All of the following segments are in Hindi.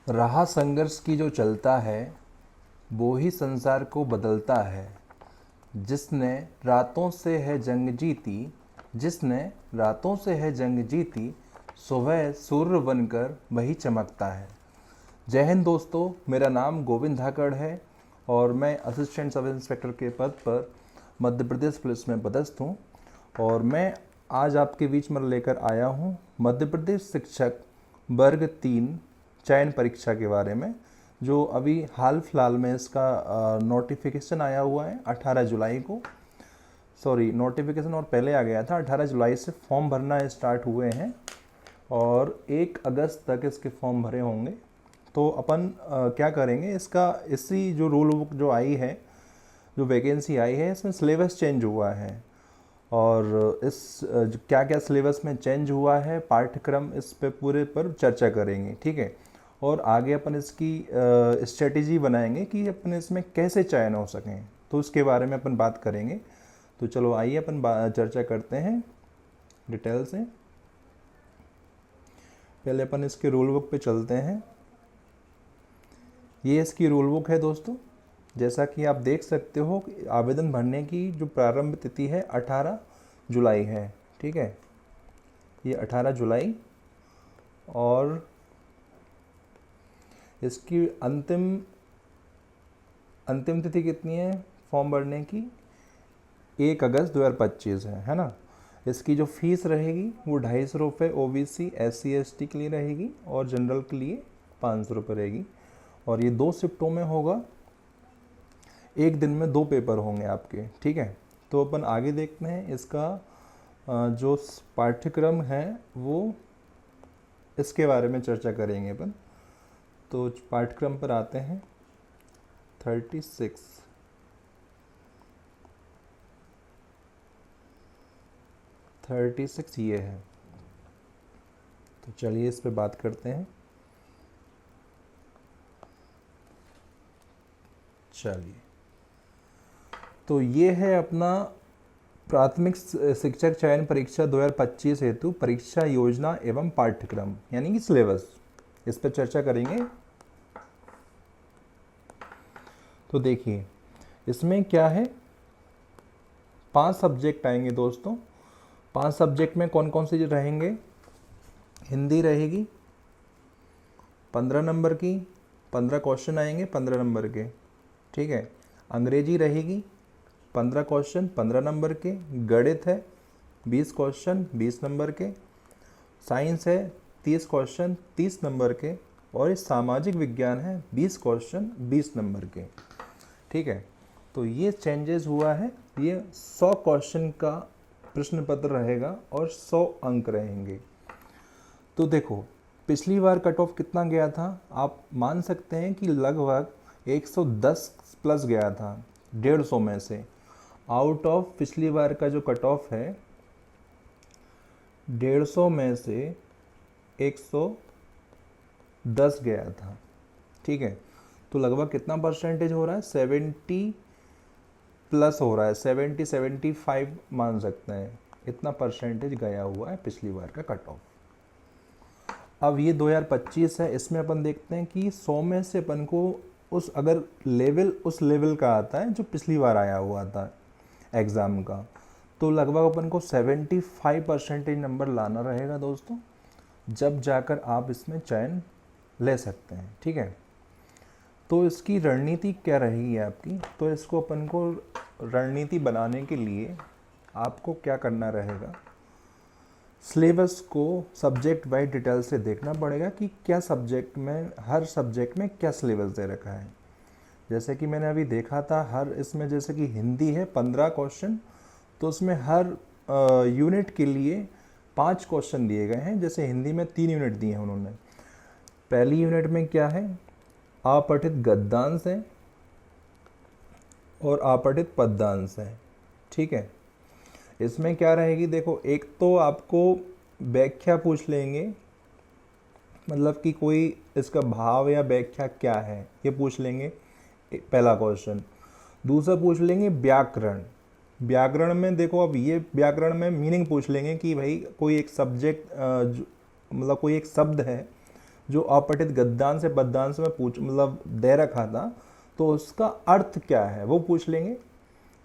राह संघर्ष की जो चलता है, वो ही संसार को बदलता है। जिसने रातों से है जंग जीती, जिसने रातों से है जंग जीती, सुबह सूर्य बनकर वही चमकता है। जय हिंद दोस्तों, मेरा नाम गोविंद धाकड़ है और मैं असिस्टेंट सब इंस्पेक्टर के पद पर मध्य प्रदेश पुलिस में पदस्थ हूँ। और मैं आज आपके बीच में लेकर आया हूँ मध्य प्रदेश शिक्षक वर्ग 3 चयन परीक्षा के बारे में, जो अभी हाल फिलहाल में इसका नोटिफिकेशन आया हुआ है 18 जुलाई को। सॉरी, नोटिफिकेशन और पहले आ गया था। 18 जुलाई से फॉर्म भरना स्टार्ट हुए हैं और 1 अगस्त तक इसके फॉर्म भरे होंगे। तो अपन क्या करेंगे, इसका इसी जो रूल बुक जो आई है, जो वैकेंसी आई है, इसमें सिलेबस चेंज हुआ है और इस क्या क्या सिलेबस में चेंज हुआ है, पाठ्यक्रम, इस पे पूरे पर चर्चा करेंगे। ठीक है। और आगे अपन इसकी स्ट्रेटेजी बनाएंगे कि अपन इसमें कैसे चयन हो सकें, तो उसके बारे में अपन बात करेंगे। तो चलो आइए अपन चर्चा करते हैं डिटेल से। पहले अपन इसके रूल बुक पे चलते हैं। ये इसकी रूल बुक है दोस्तों। जैसा कि आप देख सकते हो, आवेदन भरने की जो प्रारंभ तिथि है 18 जुलाई है। ठीक है, ये 18 जुलाई और इसकी अंतिम तिथि कितनी है फॉर्म भरने की? 1 अगस्त 2025 है ना। इसकी जो फीस रहेगी वो 250 रुपये OBC SC ST के लिए रहेगी और जनरल के लिए 500 रुपये रहेगी। और ये 2 शिफ्टों में होगा, एक दिन में 2 पेपर होंगे आपके। ठीक है। तो अपन आगे देखते हैं इसका जो पाठ्यक्रम है वो इसके बारे में चर्चा करेंगे अपन। तो पाठ्यक्रम पर आते हैं। 36 ये है। तो चलिए इस पे बात करते हैं। चलिए, तो ये है अपना प्राथमिक शिक्षक चयन परीक्षा 2025 हेतु परीक्षा योजना एवं पाठ्यक्रम, यानी कि सिलेबस, इस पर चर्चा करेंगे। तो देखिए इसमें क्या है, 5 सब्जेक्ट आएंगे दोस्तों। 5 सब्जेक्ट में कौन कौन से रहेंगे? हिंदी रहेगी 15 नंबर की, 15 क्वेश्चन आएंगे 15 नंबर के। ठीक है। अंग्रेजी रहेगी 15 क्वेश्चन 15 नंबर के। गणित है 20 क्वेश्चन 20 नंबर के। साइंस है 30 क्वेश्चन 30 नंबर के। और इस सामाजिक विज्ञान है 20 क्वेश्चन 20 नंबर के। ठीक है। तो ये चेंजेस हुआ है। ये 100 क्वेश्चन का प्रश्न पत्र रहेगा और 100 अंक रहेंगे। तो देखो पिछली बार कट ऑफ कितना गया था, आप मान सकते हैं कि लगभग 110 प्लस गया था 150 में से। आउट ऑफ पिछली बार का जो कट ऑफ है 150 में से 110 गया था। ठीक है। तो लगभग कितना परसेंटेज हो रहा है? 70 प्लस हो रहा है, 75 मान सकते हैं। इतना परसेंटेज गया हुआ है पिछली बार का कट ऑफ। अब ये 2025 है, इसमें अपन देखते हैं कि 100 में से अपन को उस लेवल का आता है जो पिछली बार आया हुआ था एग्ज़ाम का। तो लगभग अपन को 75 परसेंटेज नंबर लाना रहेगा दोस्तों, जब जाकर आप इसमें चयन ले सकते हैं। ठीक है। तो इसकी रणनीति क्या रहेगी आपकी? तो इसको अपन को रणनीति बनाने के लिए आपको क्या करना रहेगा, सिलेबस को सब्जेक्ट वाइज डिटेल से देखना पड़ेगा कि क्या सब्जेक्ट में, हर सब्जेक्ट में क्या सिलेबस दे रखा है। जैसे कि मैंने अभी देखा था, हर इसमें जैसे कि हिंदी है 15 क्वेश्चन, तो उसमें हर यूनिट के लिए 5 क्वेश्चन दिए गए हैं। जैसे हिंदी में 3 यूनिट दिए हैं उन्होंने। पहली यूनिट में क्या है, अपठित गद्यांश है और अपठित पद्यांश है। ठीक है। इसमें क्या रहेगी, देखो एक तो आपको व्याख्या पूछ लेंगे, मतलब कि कोई इसका भाव या व्याख्या क्या है ये पूछ लेंगे, पहला क्वेश्चन। दूसरा पूछ लेंगे व्याकरण। व्याकरण में देखो, अब ये व्याकरण में मीनिंग पूछ लेंगे कि भाई कोई एक सब्जेक्ट मतलब कोई एक शब्द है जो अपठित गद्यांश से पद्यांश में पूछ मतलब दे रखा था, तो उसका अर्थ क्या है वो पूछ लेंगे,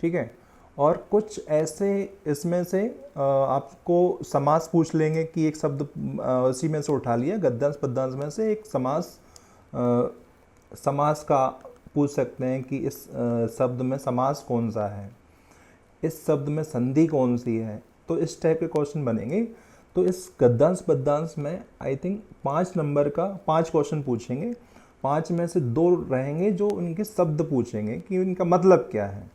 ठीक है। और कुछ ऐसे इसमें से आपको समास पूछ लेंगे कि एक शब्द उसी में से उठा लिया, गद्यांश पद्यांश में से एक समास का पूछ सकते हैं कि इस शब्द में समास कौन सा है, इस शब्द में संधि कौन सी है। तो इस टाइप के क्वेश्चन बनेंगे। तो इस गद्यांश पद्यांश में आई थिंक 5 नंबर का 5 क्वेश्चन पूछेंगे। 5 में से 2 रहेंगे जो उनके शब्द पूछेंगे कि उनका मतलब क्या है,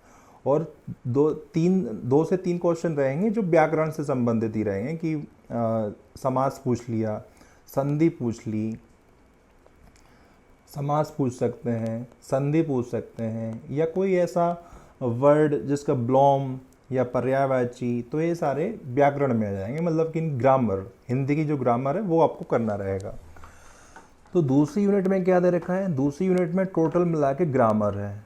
और 2 से 3 क्वेश्चन रहेंगे जो व्याकरण से संबंधित ही रहेंगे कि समास पूछ लिया, संधि पूछ ली, समास पूछ सकते हैं, संधि पूछ सकते हैं, या कोई ऐसा वर्ड जिसका ब्लॉम या पर्यायवाची, तो ये सारे व्याकरण में आ जाएंगे, मतलब कि ग्रामर, हिंदी की जो ग्रामर है वो आपको करना रहेगा। तो दूसरी यूनिट में क्या दे रखा है, दूसरी यूनिट में टोटल मिला के ग्रामर है।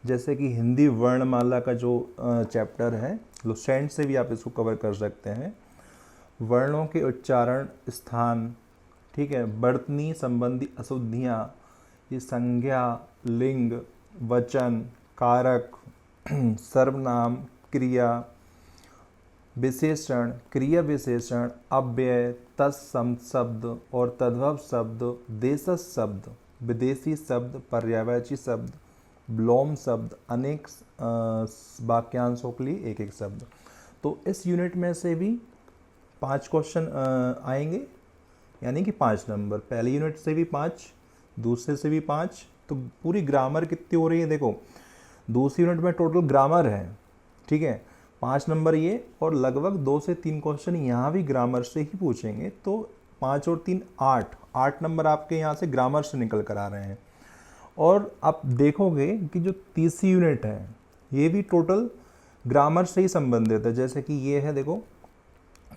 जैसे कि हिंदी वर्णमाला का जो चैप्टर है, लुसेंट से भी आप इसको कवर कर सकते हैं। वर्णों के उच्चारण, स्थान, ठीक है, वर्तनी संबंधी अशुद्धियाँ, ये संज्ञा, लिंग, वचन, कारक, सर्वनाम, क्रिया विशेषण, क्रिया विशेषण, अव्यय, तत्सम शब्द और तद्भव शब्द, देशज शब्द, विदेशी शब्द, पर्यायवाची शब्द, ब्लोम शब्द, अनेक वाक्यांशों के लिए एक एक शब्द। तो इस यूनिट में से भी 5 क्वेश्चन आएंगे, यानी कि 5 नंबर। पहली यूनिट से भी 5, दूसरे से भी 5, तो पूरी ग्रामर कितनी हो रही है देखो। दूसरी यूनिट में टोटल ग्रामर है, ठीक है, 5 नंबर ये, और लगभग 2 से 3 क्वेश्चन यहाँ भी ग्रामर से ही पूछेंगे। तो 5 और 3 8 नंबर आपके यहाँ से ग्रामर से निकल कर आ रहे हैं। और आप देखोगे कि जो तीसरी यूनिट है ये भी टोटल ग्रामर से ही संबंधित है। जैसे कि ये है देखो,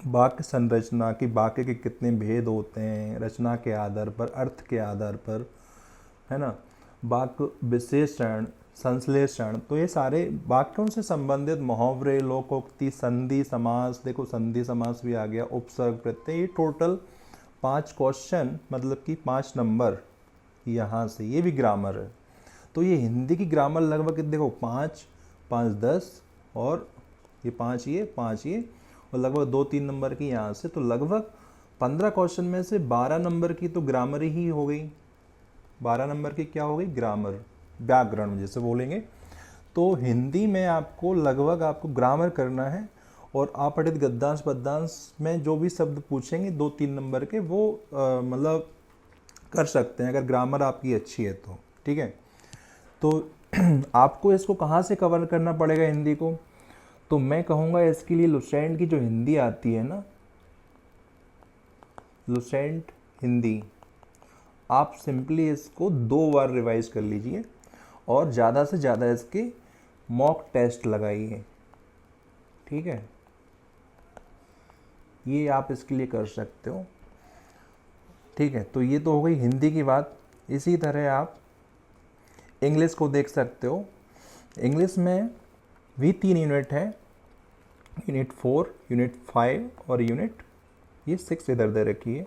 वाक्य संरचना, की वाक्य के कितने भेद होते हैं रचना के आधार पर, अर्थ के आधार पर, है ना, वाक्य विशेषण, संश्लेषण, तो ये सारे वाक्यों से संबंधित मुहावरे, लोकोक्ति, संधि समास, देखो संधि समास भी आ गया, उपसर्ग, प्रत्यय, ये टोटल 5 क्वेश्चन, मतलब कि 5 नंबर यहाँ से, ये भी ग्रामर है। तो ये हिंदी की ग्रामर लगभग देखो 5 5 10 और ये 5 ये 5 ये, और लगभग 2-3 नंबर की यहाँ से, तो लगभग 15 क्वेश्चन में से 12 नंबर की तो ग्रामर ही हो गई। 12 नंबर की क्या हो गई, ग्रामर, व्याकरण जैसे बोलेंगे। तो हिंदी में आपको लगभग आपको ग्रामर करना है, और अपठित गद्यांश पद्यांश में जो भी शब्द पूछेंगे 2-3 नंबर के, वो मतलब कर सकते हैं अगर ग्रामर आपकी अच्छी है तो, ठीक है। तो आपको इसको कहाँ से कवर करना पड़ेगा हिंदी को, तो मैं कहूँगा इसके लिए लुसेंट की जो हिंदी आती है ना, लुसेंट हिंदी, आप सिंपली इसको 2 बार रिवाइज कर लीजिए, और ज़्यादा से ज़्यादा इसके मॉक टेस्ट लगाइए, ठीक है। ये आप इसके लिए कर सकते हो, ठीक है। तो ये तो हो गई हिंदी की बात। इसी तरह आप इंग्लिश को देख सकते हो। इंग्लिश में भी 3 यूनिट है, यूनिट 4, यूनिट 5 और यूनिट ये 6 इधर दे रखी है,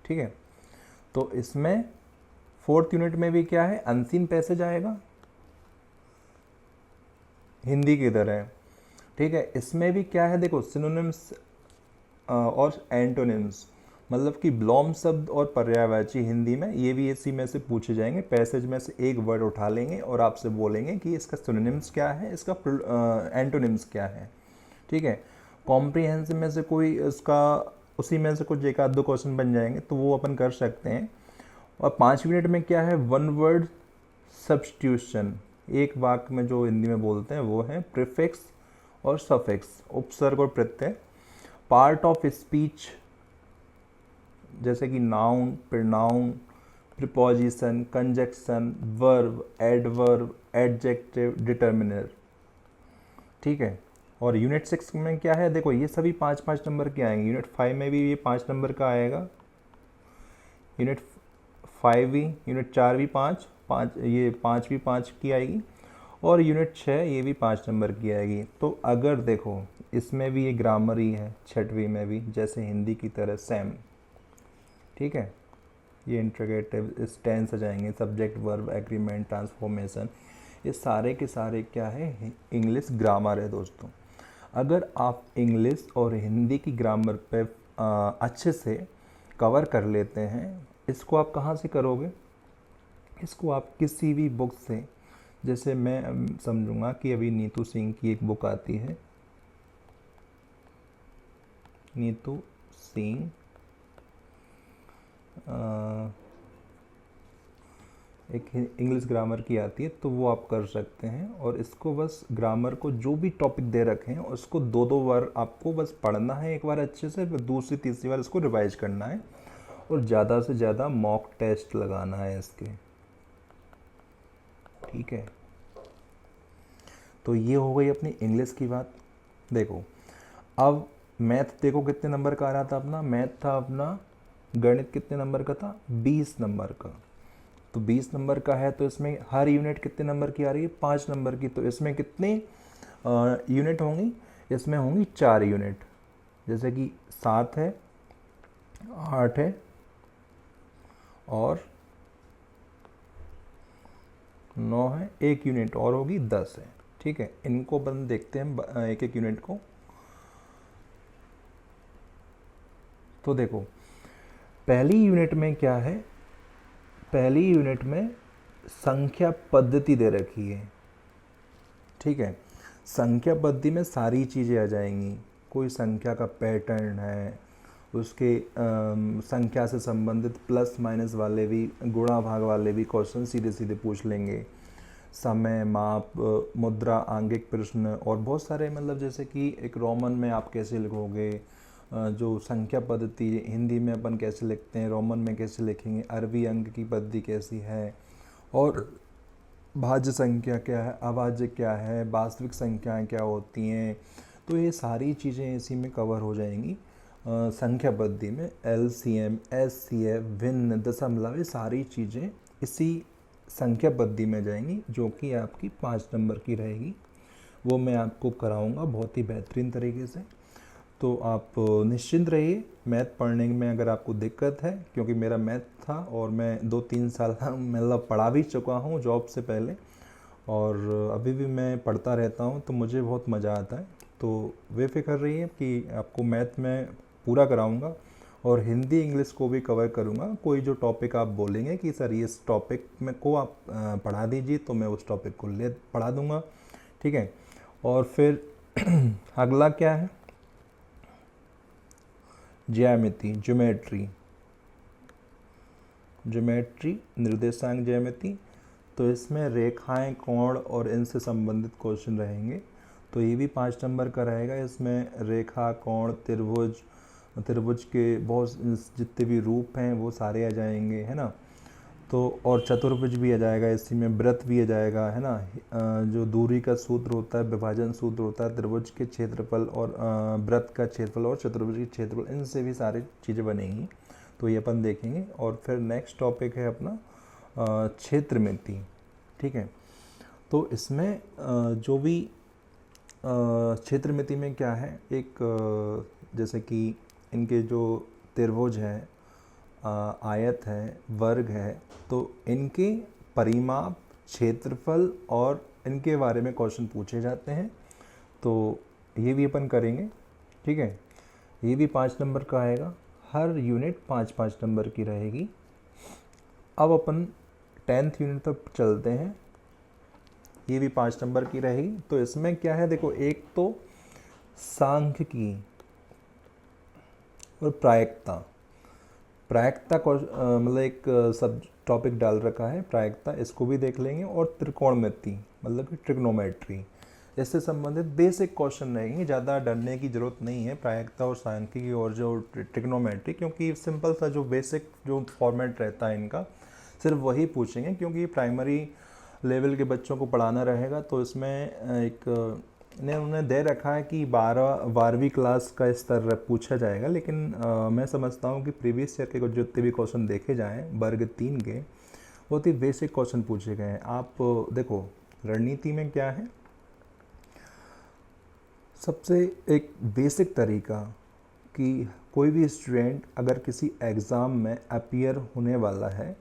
ठीक है। तो इसमें 4th यूनिट में भी क्या है, अनसीन पैसेज आएगा, हिंदी की तरह, ठीक है। इसमें भी क्या है देखो, सिनोनिम्स और एंटोनिम्स, मतलब कि ब्लॉम शब्द और पर्यायवाची हिंदी में, ये भी इसी में से पूछे जाएंगे। पैसेज में से एक वर्ड उठा लेंगे और आपसे बोलेंगे कि इसका सिनोनिम्स क्या है, इसका एंटोनिम्स क्या है, ठीक है। कॉम्प्रिहेंसिव में से कोई इसका, उसी में से कुछ 1-2 क्वेश्चन बन जाएंगे, तो वो अपन कर सकते हैं। और 5 मिनट में क्या है, 1 वर्ड सब्स्टिट्यूशन, एक वाक्य में जो हिंदी में बोलते हैं वो है प्रीफिक्स और सफिक्स, उपसर्ग और प्रत्यय। पार्ट ऑफ स्पीच, जैसे कि noun, pronoun, preposition, conjunction, verb, adverb, adjective, determiner, ठीक है। और यूनिट 6 में क्या है देखो, ये सभी 5-5 नंबर के आएंगे। यूनिट 5 में भी ये 5 नंबर का आएगा, यूनिट 5 भी, यूनिट 4 भी 5, ये 5 भी 5 की आएगी, और यूनिट 6 ये भी 5 नंबर की आएगी। तो अगर देखो इसमें भी ये ग्रामर ही है, 6वीं में भी जैसे हिंदी की तरह सेम, ठीक है। ये इंट्रोगेटिव इस टेंस आ जाएंगे, सब्जेक्ट वर्ब एग्रीमेंट ट्रांसफॉर्मेशन, ये सारे के सारे क्या है, इंग्लिश ग्रामर है दोस्तों। अगर आप इंग्लिश और हिंदी की ग्रामर पे अच्छे से कवर कर लेते हैं, इसको आप कहाँ से करोगे, इसको आप किसी भी बुक से, जैसे मैं समझूंगा कि अभी नीतू सिंह की एक बुक आती है, नीतू सिंह एक इंग्लिश ग्रामर की आती है, तो वो आप कर सकते हैं। और इसको बस ग्रामर को जो भी टॉपिक दे रखे हैं उसको 2-2 बार आपको बस पढ़ना है, एक बार अच्छे से, फिर दूसरी तीसरी बार इसको रिवाइज करना है और ज़्यादा से ज़्यादा मॉक टेस्ट लगाना है इसके, ठीक है। तो ये हो गई अपनी इंग्लिश की बात। देखो अब मैथ देखो कितने नंबर का आ रहा था अपना, मैथ था अपना, गणित कितने नंबर का था, 20 नंबर का। तो 20 नंबर का है तो इसमें हर यूनिट कितने नंबर की आ रही है, 5 नंबर की। तो इसमें कितनी यूनिट होंगी, इसमें होंगी 4 यूनिट, जैसे कि 7 है, 8 है और 9 है, 1 यूनिट और होगी 10 है, ठीक है। इनको बंद देखते हैं एक एक यूनिट को। तो देखो पहली यूनिट में क्या है, पहली यूनिट में संख्या पद्धति दे रखी है, ठीक है। संख्या पद्धति में सारी चीज़ें आ जाएंगी, कोई संख्या का पैटर्न है, उसके संख्या से संबंधित प्लस माइनस वाले भी, गुणा भाग वाले भी क्वेश्चन सीधे सीधे पूछ लेंगे, समय, माप, मुद्रा, आंगिक प्रश्न और बहुत सारे, मतलब जैसे कि एक रोमन में आप कैसे लिखोगे, जो संख्या पद्धति हिंदी में अपन कैसे लिखते हैं, रोमन में कैसे लिखेंगे, अरबी अंक की पद्धति कैसी है, और भाज्य संख्या क्या है, अभाज्य क्या है, वास्तविक संख्याएं क्या होती हैं। तो ये सारी चीज़ें इसी में कवर हो जाएंगी संख्या पद्धति में। LCM, SCF, भिन्न, दशमलव, ये सारी चीज़ें इसी संख्या पद्धति में जाएंगी, जो कि आपकी 5 नंबर की रहेगी। वो मैं आपको कराऊंगा बहुत ही बेहतरीन तरीके से। तो आप निश्चिंत रहिए मैथ पढ़ने में। अगर आपको दिक्कत है, क्योंकि मेरा मैथ था और मैं 2-3 साल मतलब पढ़ा भी चुका हूँ जॉब से पहले, और अभी भी मैं पढ़ता रहता हूँ, तो मुझे बहुत मज़ा आता है। तो बेफिक्र रहिए कि आपको मैथ में पूरा कराऊंगा और हिंदी इंग्लिश को भी कवर करूंगा। कोई जो टॉपिक आप बोलेंगे कि सर ये इस टॉपिक में को आप पढ़ा दीजिए, तो मैं उस टॉपिक को ले पढ़ा दूंगा, ठीक है। और फिर अगला क्या है, ज्यामिति, ज्योमेट्री, ज्योमेट्री निर्देशांक ज्यामिति। तो इसमें रेखाएं, कोण और इनसे संबंधित क्वेश्चन रहेंगे, तो ये भी 5 नंबर का रहेगा। इसमें रेखा, कोण, त्रिभुज, त्रिभुज के बहुत जितने भी रूप हैं वो सारे आ जाएंगे, है ना। तो और चतुर्भुज भी आ जाएगा इसी में, वृत्त भी आ जाएगा, है ना। जो दूरी का सूत्र होता है, विभाजन सूत्र होता है, त्रिभुज के क्षेत्रफल और वृत्त का क्षेत्रफल और चतुर्भुज के क्षेत्रफल, इनसे भी सारी चीज़ें बनेंगी, तो ये अपन देखेंगे। और फिर नेक्स्ट टॉपिक है अपना क्षेत्रमिति, ठीक है। तो इसमें जो भी क्षेत्रमिति में क्या है, एक जैसे कि इनके जो त्रिभुज हैं, आयत है, वर्ग है, तो इनके परिमाप, क्षेत्रफल और इनके बारे में क्वेश्चन पूछे जाते हैं, तो ये भी अपन करेंगे, ठीक है। ये भी 5 नंबर का आएगा, हर यूनिट 5-5 नंबर की रहेगी। अब अपन 10th यूनिट तक चलते हैं, ये भी 5 नंबर की रहेगी। तो इसमें क्या है, देखो एक तो सांख्यिकी और प्रायिकता, प्रायिकता को मतलब एक सब टॉपिक डाल रखा है प्रायिकता, इसको भी देख लेंगे। और त्रिकोणमिति मतलब कि ट्रिग्नोमेट्री, इससे संबंधित बेसिक क्वेश्चन रहेंगे, ज़्यादा डरने की ज़रूरत नहीं है प्रायिकता और सांख्यिकी और जो ट्रिग्नोमेट्री, क्योंकि सिंपल सा जो बेसिक जो फॉर्मेट रहता है इनका सिर्फ वही पूछेंगे, क्योंकि प्राइमरी लेवल के बच्चों को पढ़ाना रहेगा। तो इसमें एक ने उन्हें दे रखा है कि 12वीं क्लास का स्तर पूछा जाएगा, लेकिन मैं समझता हूँ कि प्रीवियस ईयर के जितने भी क्वेश्चन देखे जाएँ वर्ग 3 के, बहुत ही बेसिक क्वेश्चन पूछे गए हैं। आप देखो रणनीति में क्या है, सबसे एक बेसिक तरीका कि कोई भी स्टूडेंट अगर किसी एग्ज़ाम में अपीयर होने वाला है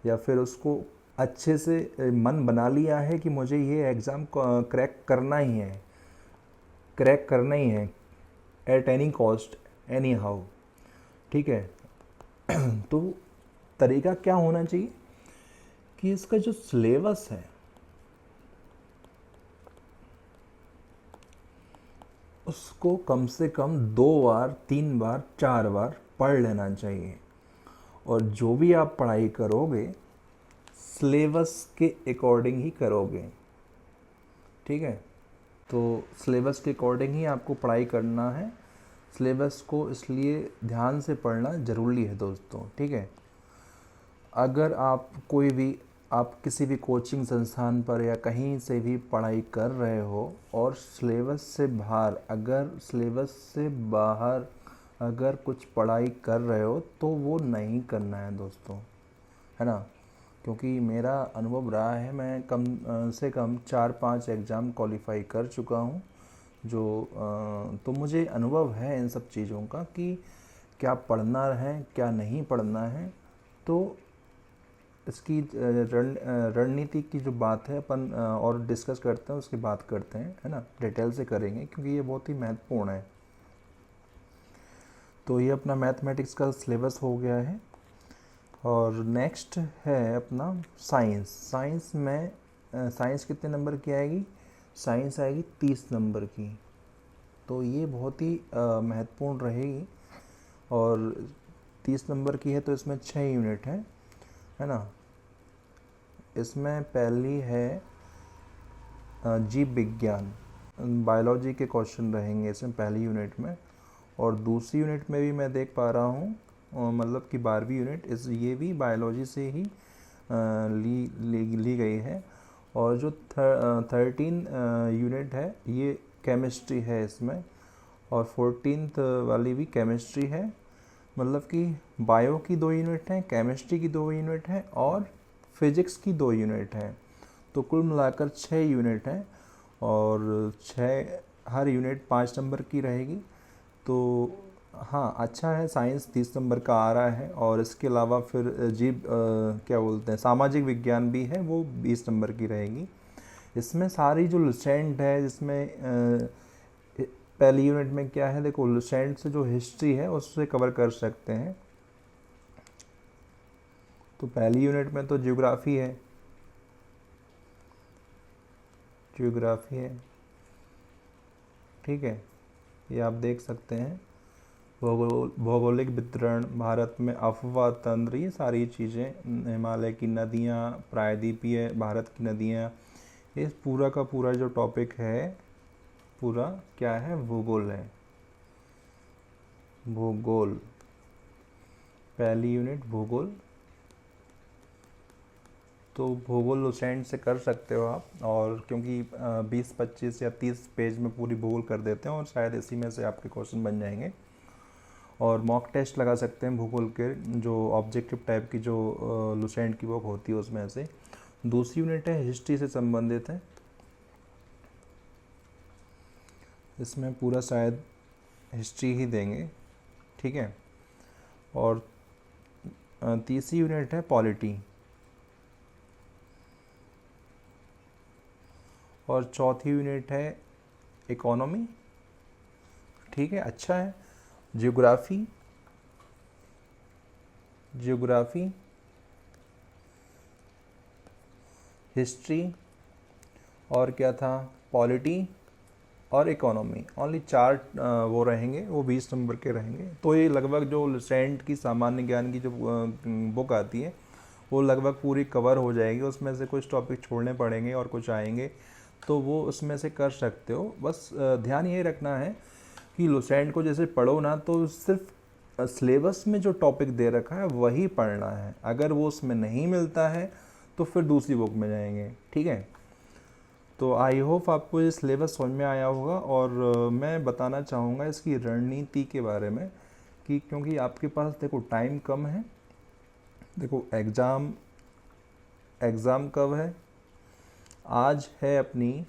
या फिर उसको अच्छे से मन बना लिया है कि मुझे ये एग्ज़ाम क्रैक करना ही है, क्रैक करना ही है at any cost, any how, ठीक है। तो तरीका क्या होना चाहिए कि इसका जो सिलेबस है उसको कम से कम 2 बार, 3 बार, 4 बार पढ़ लेना चाहिए। और जो भी आप पढ़ाई करोगे सिलेबस के अकॉर्डिंग ही करोगे, ठीक है। तो सिलेबस के अकॉर्डिंग ही आपको पढ़ाई करना है। सिलेबस को इसलिए ध्यान से पढ़ना ज़रूरी है दोस्तों, ठीक है। अगर आप किसी भी कोचिंग संस्थान पर या कहीं से भी पढ़ाई कर रहे हो और सिलेबस से बाहर अगर कुछ पढ़ाई कर रहे हो तो वो नहीं करना है दोस्तों, है ना। क्योंकि मेरा अनुभव रहा है, मैं कम से कम 4-5 एग्ज़ाम क्वालिफाई कर चुका हूँ, तो मुझे अनुभव है इन सब चीज़ों का कि क्या पढ़ना है क्या नहीं पढ़ना है। तो इसकी रणनीति की जो बात है अपन और डिस्कस करते हैं, उसकी बात करते हैं, है ना, डिटेल से करेंगे क्योंकि ये बहुत ही महत्वपूर्ण है। तो ये अपना मैथमेटिक्स का सिलेबस हो गया है। और नेक्स्ट है अपना साइंस। साइंस कितने नंबर की आएगी? साइंस आएगी 30 नंबर की। तो ये बहुत ही महत्वपूर्ण रहेगी और 30 नंबर की है तो इसमें 6 यूनिट है ना। इसमें पहली है जीव विज्ञान, बायोलॉजी के क्वेश्चन रहेंगे इसमें पहली यूनिट में। और दूसरी यूनिट में भी मैं देख पा रहा हूँ मतलब कि 12वीं यूनिट ये भी बायोलॉजी से ही ली गई है। और जो 13 यूनिट है ये केमिस्ट्री है इसमें, और 14th वाली भी केमिस्ट्री है। मतलब कि बायो की 2 यूनिट हैं, केमिस्ट्री की 2 यूनिट हैं और फिज़िक्स की 2 यूनिट हैं। तो कुल मिलाकर 6 यूनिट हैं और हर यूनिट 5 नंबर की रहेगी। तो हाँ, अच्छा है, साइंस 30 नंबर का आ रहा है। और इसके अलावा फिर क्या बोलते हैं, सामाजिक विज्ञान भी है, वो 20 नंबर की रहेगी। इसमें सारी जो लुसेंट है, जिसमें पहली यूनिट में क्या है, देखो लुसेंट से जो हिस्ट्री है उससे कवर कर सकते हैं। तो पहली यूनिट में तो ज्योग्राफी है, ठीक है, ये आप देख सकते हैं। भौगोलिक वितरण, भारत में अफवाह तंत्र, ये सारी चीज़ें, हिमालय की नदियाँ, प्रायद्वीपीय भारत की नदियाँ, ये पूरा का पूरा जो टॉपिक है पूरा क्या है, भूगोल है। भूगोल पहली यूनिट भूगोल। तो भूगोल लुसेंट से कर सकते हो आप, और क्योंकि 20-25 या 30 पेज में पूरी भूगोल कर देते हैं और शायद इसी में से आपके क्वेश्चन बन जाएंगे। और मॉक टेस्ट लगा सकते हैं भूगोल के, जो ऑब्जेक्टिव टाइप की जो लुसेंट की बुक होती है उसमें से। दूसरी यूनिट है हिस्ट्री से संबंधित है, इसमें पूरा शायद हिस्ट्री ही देंगे, ठीक है। और तीसरी यूनिट है पॉलिटी। और चौथी यूनिट है इकोनॉमी, ठीक है, अच्छा है। ज्योग्राफी, हिस्ट्री, और क्या था, पॉलिटी और इकोनॉमी। ओनली 4 वो रहेंगे, वो 20 नंबर के रहेंगे। तो ये लगभग जो लुसेंट की सामान्य ज्ञान की जो बुक आती है वो लगभग पूरी कवर हो जाएगी। उसमें से कुछ टॉपिक छोड़ने पड़ेंगे और कुछ आएंगे, तो वो उसमें से कर सकते हो। बस ध्यान ये रखना है कि लुसेंट को जैसे पढ़ो ना, तो सिर्फ सिलेबस में जो टॉपिक दे रखा है वही पढ़ना है। अगर वो उसमें नहीं मिलता है तो फिर दूसरी बुक में जाएंगे, ठीक है। तो आई होप आपको ये सिलेबस समझ में आया होगा। और मैं बताना चाहूँगा इसकी रणनीति के बारे में कि क्योंकि आपके पास देखो टाइम कम है। देखो एग्ज़ाम कब है, आज है अपनी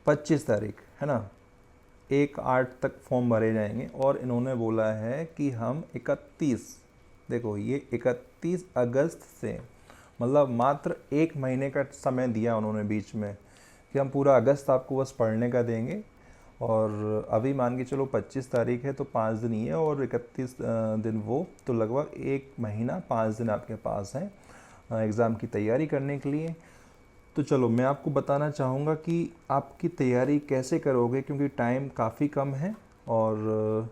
25 तारीख, है ना। 1/8 तक फॉर्म भरे जाएंगे और इन्होंने बोला है कि हम 31, देखो ये 31 अगस्त से, मतलब मात्र 1 महीने का समय दिया उन्होंने बीच में कि हम पूरा अगस्त आपको बस पढ़ने का देंगे। और अभी मान के चलो 25 तारीख है तो 5 दिन ही है और 31 दिन वो, तो लगभग 1 महीना 5 दिन आपके पास हैं एग्ज़ाम की तैयारी करने के लिए। तो चलो मैं आपको बताना चाहूँगा कि आपकी तैयारी कैसे करोगे, क्योंकि टाइम काफ़ी कम है। और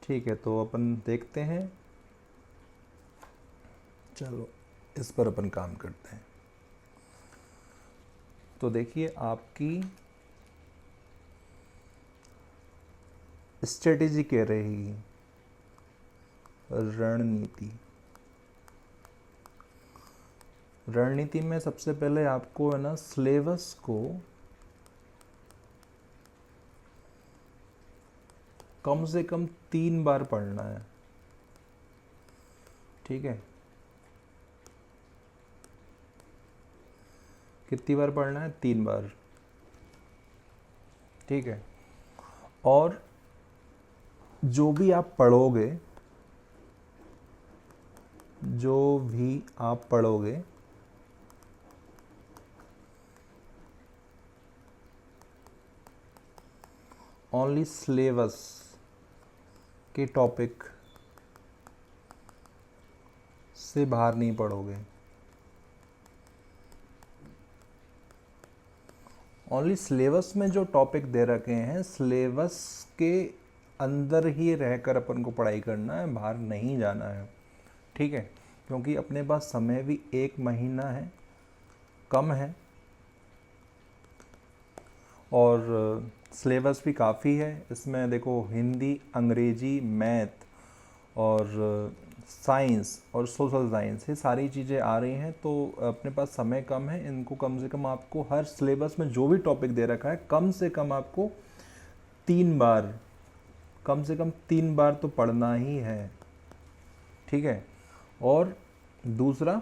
ठीक है, तो अपन देखते हैं, चलो इस पर अपन काम करते हैं। तो देखिए आपकी स्ट्रेटेजी क्या रहेगी, रणनीति। रणनीति में सबसे पहले आपको है ना सिलेबस को कम से कम 3 बार पढ़ना है, ठीक है। कितनी बार पढ़ना है, 3 बार, ठीक है। और जो भी आप पढ़ोगे, जो भी आप पढ़ोगे ओनली सिलेबस के टॉपिक से बाहर नहीं पढ़ोगे। ओनली सिलेबस में जो टॉपिक दे रखे हैं सिलेबस के अंदर ही रहकर अपन को पढ़ाई करना है, बाहर नहीं जाना है, ठीक है। क्योंकि अपने पास समय भी 1 महीना है, कम है, और सिलेबस भी काफ़ी है। इसमें देखो हिंदी, अंग्रेजी, मैथ और साइंस और सोशल साइंस, ये सारी चीज़ें आ रही हैं। तो अपने पास समय कम है, इनको कम से कम आपको हर सिलेबस में जो भी टॉपिक दे रखा है कम से कम आपको 3 बार, कम से कम 3 बार तो पढ़ना ही है, ठीक है। और दूसरा,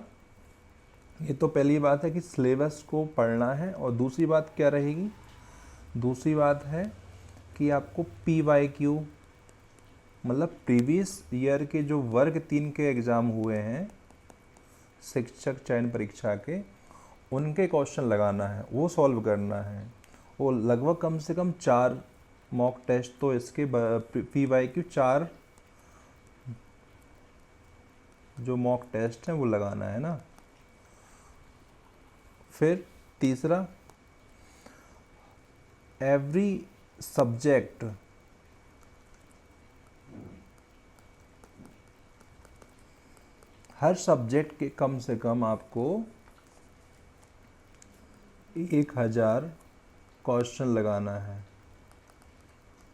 ये तो पहली बात है कि सिलेबस को पढ़ना है। और दूसरी बात क्या रहेगी, दूसरी बात है कि आपको PYQ, मतलब प्रीवियस ईयर के जो वर्ग 3 के एग्ज़ाम हुए हैं शिक्षक चयन परीक्षा के, उनके क्वेश्चन लगाना है, वो सॉल्व करना है। वो लगभग कम से कम 4 मॉक टेस्ट तो इसके PYQ 4 जो मॉक टेस्ट हैं वो लगाना है ना। फिर तीसरा, एवरी सब्जेक्ट हर सब्जेक्ट के कम से कम आपको 1000 क्वेश्चन लगाना है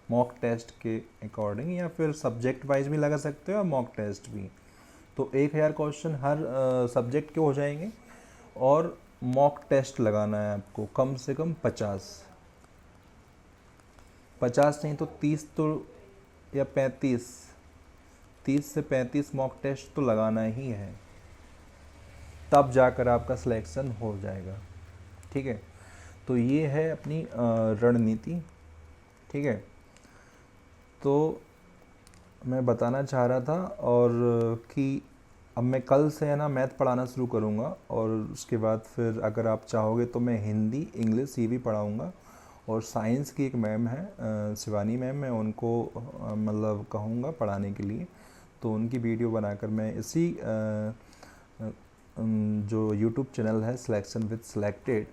मॉक टेस्ट के अकॉर्डिंग, या फिर सब्जेक्ट वाइज भी लगा सकते हो और मॉक टेस्ट भी। तो 1000 क्वेश्चन हर सब्जेक्ट के हो जाएंगे। और मॉक टेस्ट लगाना है आपको कम से कम 50 नहीं तो 30 तो, या 30 से 35 मॉक टेस्ट तो लगाना ही है, तब जाकर आपका सिलेक्शन हो जाएगा, ठीक है। तो ये है अपनी रणनीति, ठीक है। तो मैं बताना चाह रहा था और कि अब मैं कल से है ना मैथ पढ़ाना शुरू करूँगा, और उसके बाद फिर अगर आप चाहोगे तो मैं हिंदी, इंग्लिश ये भी पढ़ाऊँगा। और साइंस की एक मैम है शिवानी मैम, मैं उनको मतलब कहूँगा पढ़ाने के लिए, तो उनकी वीडियो बनाकर मैं इसी जो यूट्यूब चैनल है सिलेक्शन विद सिलेक्टेड,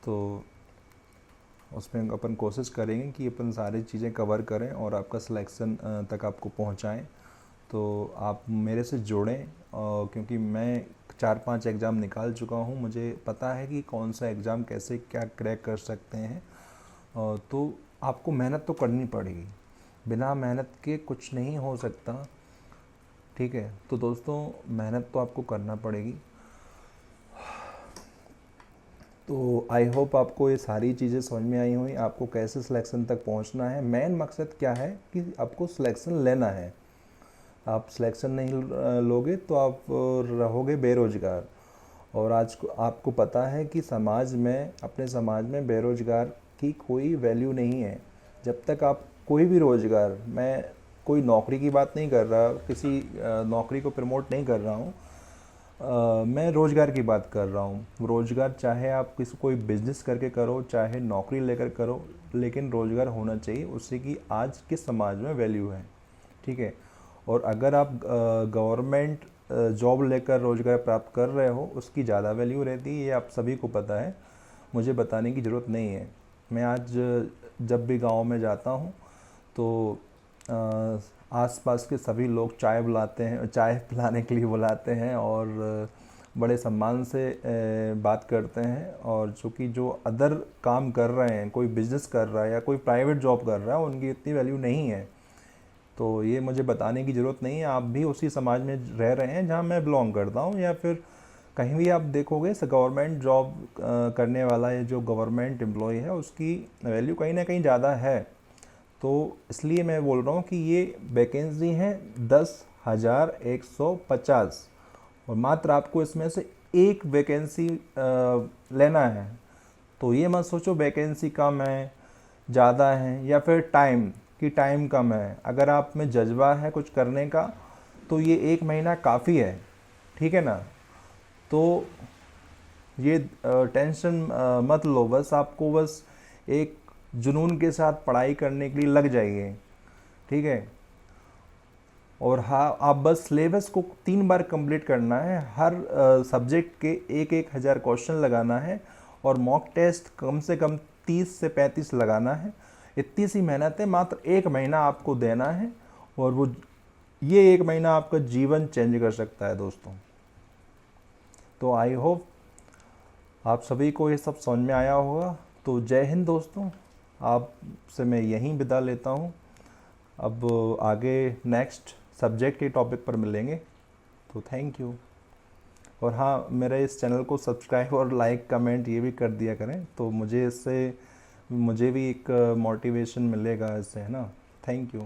तो उसमें अपन कोशिश करेंगे कि अपन सारी चीज़ें कवर करें और आपका सिलेक्शन तक आपको पहुंचाएं। तो आप मेरे से जुड़ें, क्योंकि मैं 4-5 एग्ज़ाम निकाल चुका हूं, मुझे पता है कि कौन सा एग्ज़ाम कैसे क्या क्रैक कर सकते हैं। तो आपको मेहनत तो करनी पड़ेगी, बिना मेहनत के कुछ नहीं हो सकता, ठीक है। तो दोस्तों मेहनत तो आपको करना पड़ेगी। तो आई होप आपको ये सारी चीज़ें समझ में आई हुई, आपको कैसे सिलेक्शन तक पहुंचना है। मेन मकसद क्या है कि आपको सिलेक्शन लेना है। आप सिलेक्शन नहीं लोगे तो आप रहोगे बेरोजगार, और आज को आपको पता है कि समाज में, अपने समाज में बेरोज़गार की कोई वैल्यू नहीं है। जब तक आप कोई भी रोज़गार, मैं कोई नौकरी की बात नहीं कर रहा, किसी नौकरी को प्रमोट नहीं कर रहा हूँ, मैं रोज़गार की बात कर रहा हूँ। रोज़गार चाहे आप किसी कोई बिजनेस करके करो, चाहे नौकरी लेकर करो, लेकिन रोज़गार होना चाहिए, उससे कि आज के समाज में वैल्यू है। ठीक है। और अगर आप गवर्नमेंट जॉब लेकर रोज़गार प्राप्त कर रहे हो, उसकी ज़्यादा वैल्यू रहती है, ये आप सभी को पता है, मुझे बताने की ज़रूरत नहीं है। मैं आज जब भी गांव में जाता हूँ तो आसपास के सभी लोग चाय बुलाते हैं, चाय पिलाने के लिए बुलाते हैं और बड़े सम्मान से बात करते हैं। और चूँकि जो अदर काम कर रहे हैं, कोई बिज़नेस कर रहा है या कोई प्राइवेट जॉब कर रहा है, उनकी इतनी वैल्यू नहीं है। तो ये मुझे बताने की ज़रूरत नहीं है, आप भी उसी समाज में रह रहे हैं जहाँ मैं बिलोंग करता हूँ, या फिर कहीं भी आप देखोगे गवर्नमेंट जॉब करने वाला ये जो गवर्नमेंट एम्प्लॉय है, उसकी वैल्यू कहीं ना कहीं ज़्यादा है। तो इसलिए मैं बोल रहा हूँ कि ये वैकेंसी है 10,150 और मात्र आपको इसमें से एक वैकेंसी लेना है। तो ये मत सोचो वैकेंसी कम है, ज़्यादा है, या फिर टाइम कम है। अगर आप में जज्बा है कुछ करने का तो ये 1 महीना काफ़ी है। ठीक है ना। तो ये टेंशन मत लो, बस आपको बस एक जुनून के साथ पढ़ाई करने के लिए लग जाइए। ठीक है। और हाँ, आप बस सिलेबस को 3 बार कंप्लीट करना है, हर सब्जेक्ट के 1,000 क्वेश्चन लगाना है और मॉक टेस्ट कम से कम 30 से 35 लगाना है। इतनी सी मेहनत है, मात्र 1 महीना आपको देना है और वो ये 1 महीना आपका जीवन चेंज कर सकता है दोस्तों। तो आई होप आप सभी को ये सब समझ में आया होगा। तो जय हिंद दोस्तों, आपसे मैं यहीं विदा लेता हूँ। अब आगे नेक्स्ट सब्जेक्ट के टॉपिक पर मिलेंगे। तो थैंक यू। और हाँ, मेरे इस चैनल को सब्सक्राइब और लाइक कमेंट ये भी कर दिया करें, तो मुझे भी एक मोटिवेशन मिलेगा इससे, है ना। Thank you.